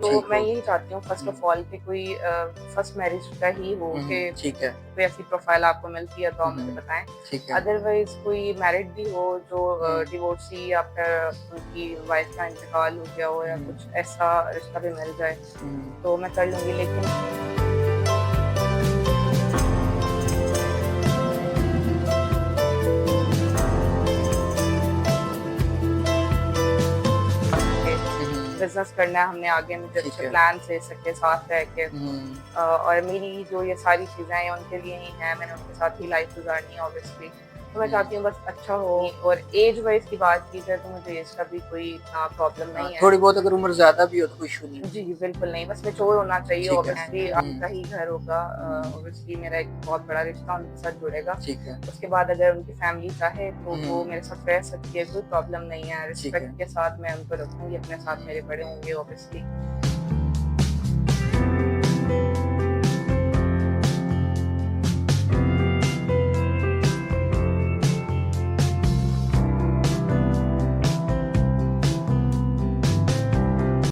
तो ठीक मैं हो। यही चाहती हूँ फर्स्ट ऑफ ऑल कि कोई फर्स्ट मैरिज का ही हो कि ठीक है। कोई ऐसी प्रोफाइल आपको मिलती है तो आप मुझे बताएं। ठीक है। अदरवाइज कोई मैरिड भी हो जो हम्म, डिवोर्सी या फिर उनकी वाइफ का इंतकाल हो गया हो या हम्म, कुछ ऐसा रिश्ता भी मिल जाए हम्म, तो मैं कर लूँगी। लेकिन हम्म, बिजनेस करना है हमने आगे, मुझे ठीक अच्छे है। प्लान से सबके साथ रह के हम्म, और मेरी जो ये सारी चीज़ें हैं उनके लिए ही हैं, मैंने उनके साथ ही लाइफ गुजारनी है ऑब्वियसली। तो मैं चाहती हूँ बस अच्छा हो। और एज वाइज की बात की जाए तो मुझे एज का भी कोई इतना प्रॉब्लम नहीं है। थोड़ी बहुत अगर उम्र ज्यादा भी हो तो कोई इशू नहीं है। जी बिल्कुल नहीं, बस मैच्योर होना चाहिए। ठीक है। ऑब्वियसली आपका ही घर होगा, ऑब्वियसली मेरा एक बहुत बड़ा रिश्ता उनके साथ जुड़ेगा। ठीक है। उसके बाद अगर उनकी फैमिली चाहे तो वो हम्म, मेरे साथ रह सकती है, कोई प्रॉब्लम नहीं है। ठीक है। रिस्पेक्ट के साथ मैं उनको रखूंगी अपने साथ, मेरे बड़े होंगे ऑब्वियसली।